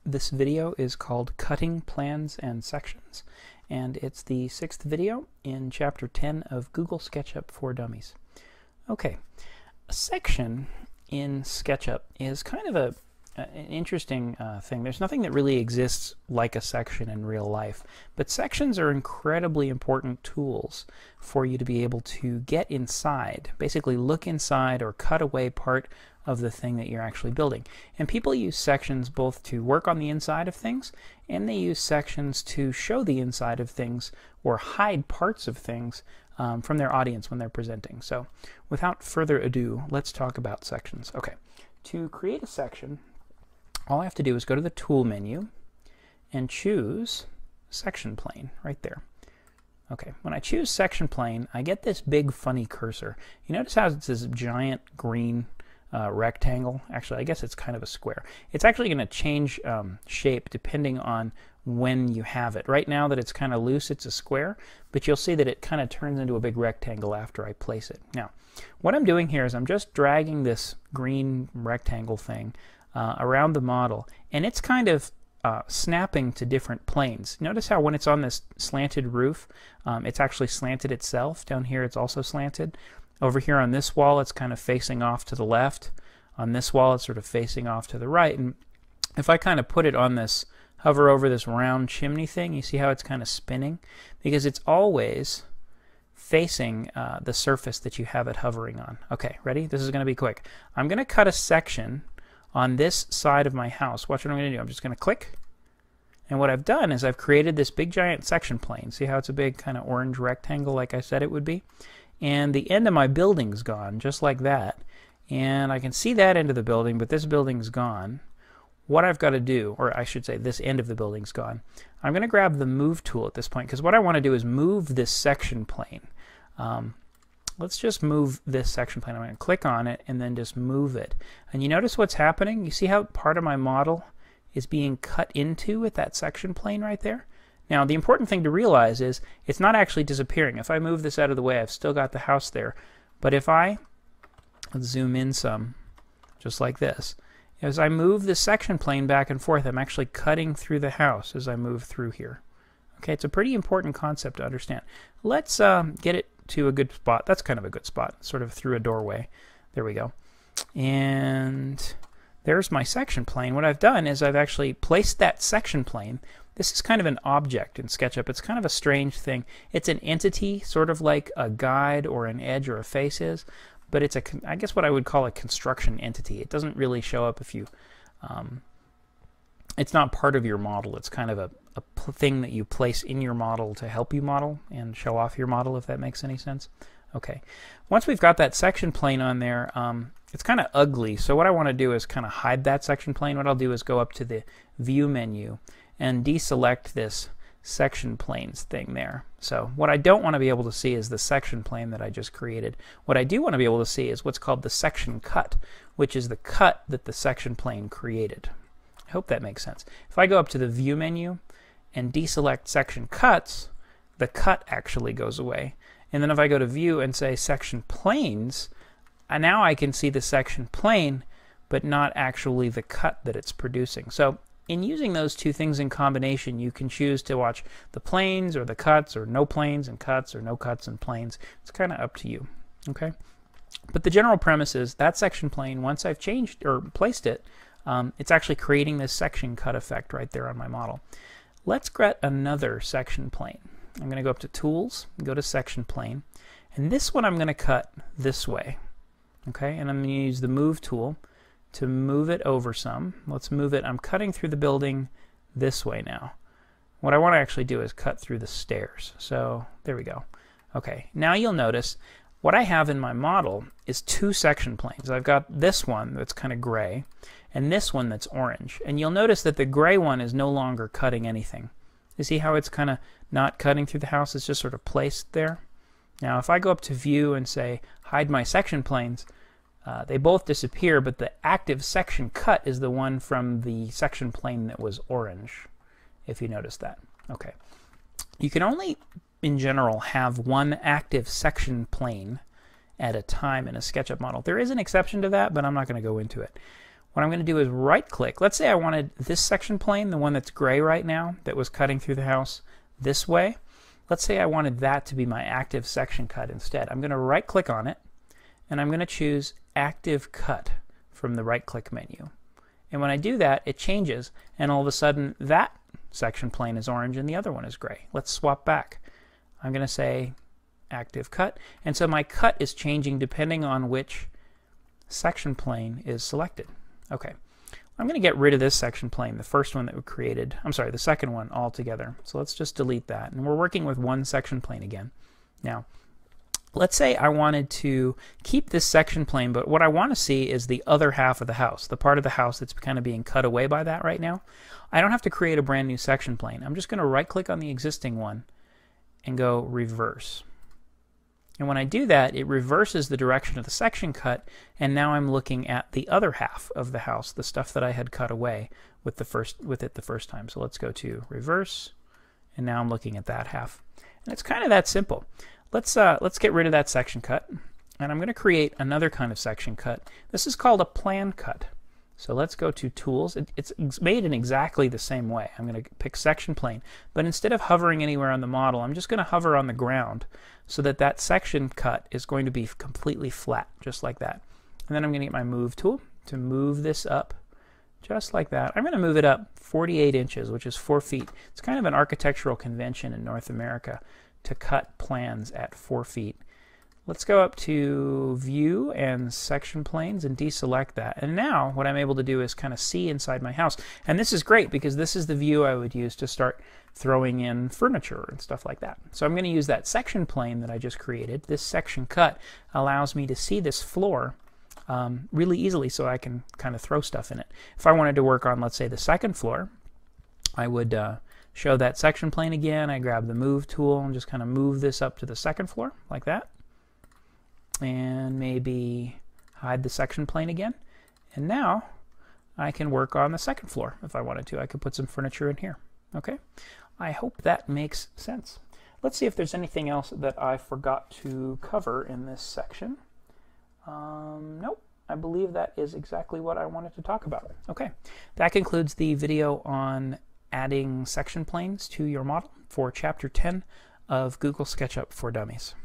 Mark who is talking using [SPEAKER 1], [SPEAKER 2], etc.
[SPEAKER 1] This video is called Cutting Plans and Sections, and it's the 6th video in Chapter 10 of Google Sketchup for Dummies. Okay, a section in Sketchup is kind of an interesting thing. There's nothing that really exists like a section in real life, but sections are incredibly important tools for you to be able to get inside, basically look inside or cut away part of the thing that you're actually building. And people use sections both to work on the inside of things, and they use sections to show the inside of things or hide parts of things from their audience when they're presenting. So without further ado, let's talk about sections. Okay, to create a section, all I have to do is go to the Tool menu and choose Section Plane right there. Okay, when I choose Section Plane, I get this big funny cursor. You notice how it's this giant green rectangle. Actually, I guess it's kind of a square. It's actually going to change shape depending on when you have it. Right now that it's kind of loose, it's a square, but you'll see that it kind of turns into a big rectangle after I place it. Now, what I'm doing here is I'm just dragging this green rectangle thing around the model, and it's kind of snapping to different planes. Notice how when it's on this slanted roof, it's actually slanted itself. Down here it's also slanted. Over here on this wall it's kind of facing off to the left. On this wall it's sort of facing off to the right. And if I kind of put it on this, hover over this round chimney thing, you see how it's kind of spinning? Because it's always facing the surface that you have it hovering on. Okay, ready? This is going to be quick. I'm going to cut a section on this side of my house. Watch what I'm going to do. I'm just going to click. And what I've done is I've created this big giant section plane. See how it's a big kind of orange rectangle like I said it would be? And the end of my building's gone, just like that. And I can see that end of the building, but this building's gone. What I've got to do, or I should say this end of the building's gone, I'm going to grab the Move tool at this point, because what I want to do is move this section plane. Let's just move this section plane. I'm going to click on it and then just move it. And you notice what's happening? You see how part of my model is being cut into with that section plane right there? Now, the important thing to realize is it's not actually disappearing. If I move this out of the way, I've still got the house there. But if let's zoom in some, just like this. As I move this section plane back and forth, I'm actually cutting through the house as I move through here. Okay, it's a pretty important concept to understand. Let's get it to a good spot. That's kind of a good spot, sort of through a doorway. There we go. And there's my section plane. What I've done is I've actually placed that section plane. This is kind of an object in SketchUp. It's kind of a strange thing. It's an entity, sort of like a guide or an edge or a face is, but it's I guess what I would call a construction entity. It doesn't really show up if you, it's not part of your model. It's kind of a thing that you place in your model to help you model and show off your model, if that makes any sense. Okay, once we've got that section plane on there, it's kind of ugly, so what I want to do is kind of hide that section plane. What I'll do is go up to the View menu and deselect this section planes thing there. So what I don't want to be able to see is the section plane that I just created. What I do want to be able to see is what's called the section cut, which is the cut that the section plane created. I hope that makes sense. If I go up to the View menu and deselect section cuts, the cut actually goes away. And then if I go to View and say section planes, now I can see the section plane, but not actually the cut that it's producing. So in using those two things in combination, you can choose to watch the planes or the cuts, or no planes and cuts, or no cuts and planes. It's kind of up to you. Okay, but the general premise is that section plane, once I've changed or placed it, it's actually creating this section cut effect right there on my model. Let's get another section plane. I'm going to go up to Tools, go to Section Plane, and this one I'm going to cut this way. Okay, and I'm going to use the Move tool to move it over some. Let's move it. I'm cutting through the building this way now. What I want to actually do is cut through the stairs. So there we go. Okay, now you'll notice what I have in my model is two section planes. I've got this one that's kind of gray and this one that's orange. And you'll notice that the gray one is no longer cutting anything. You see how it's kind of not cutting through the house? It's just sort of placed there. Now if I go up to View and say hide my section planes, they both disappear, but the active section cut is the one from the section plane that was orange, if you notice that. Okay. You can only, in general, have one active section plane at a time in a SketchUp model. There is an exception to that, but I'm not going to go into it. what I'm going to do is right click. Let's say I wanted this section plane, the one that's gray right now, that was cutting through the house this way. Let's say I wanted that to be my active section cut instead. I'm going to right click on it, and I'm going to choose Active Cut from the right click menu. And when I do that, it changes, and all of a sudden that section plane is orange and the other one is gray. Let's swap back. I'm going to say Active Cut, and so my cut is changing depending on which section plane is selected. Okay, I'm going to get rid of this section plane, the first one that we created. I'm sorry, the second one altogether. So let's just delete that, and we're working with one section plane again. Now, let's say I wanted to keep this section plane, but what I want to see is the other half of the house, the part of the house that's kind of being cut away by that right now. I don't have to create a brand new section plane. I'm just going to right click on the existing one and go Reverse. And when I do that, it reverses the direction of the section cut, and now I'm looking at the other half of the house, the stuff that I had cut away with it the first time. So let's go to Reverse, and now I'm looking at that half. And it's kind of that simple. Let's get rid of that section cut, and I'm going to create another kind of section cut. This is called a plan cut. So let's go to Tools. It's made in exactly the same way. I'm going to pick Section Plane, but instead of hovering anywhere on the model, I'm just going to hover on the ground so that that section cut is going to be completely flat, just like that. And then I'm going to get my Move tool to move this up, just like that. I'm going to move it up 48 inches, which is 4 feet. It's kind of an architectural convention in North America to cut plans at 4 feet. Let's go up to View and Section Planes and deselect that. And now what I'm able to do is kind of see inside my house. And this is great because this is the view I would use to start throwing in furniture and stuff like that. So I'm going to use that section plane that I just created. This section cut allows me to see this floor really easily, so I can kind of throw stuff in it. If I wanted to work on, let's say, the second floor, I would show that section plane again. I grab the Move tool and just kind of move this up to the second floor like that. And maybe hide the section plane again. And now I can work on the second floor if I wanted to. I could put some furniture in here. Okay, I hope that makes sense. Let's see if there's anything else that I forgot to cover in this section. Nope, I believe that is exactly what I wanted to talk about. Okay, that concludes the video on adding section planes to your model for Chapter 10 of Google SketchUp for Dummies.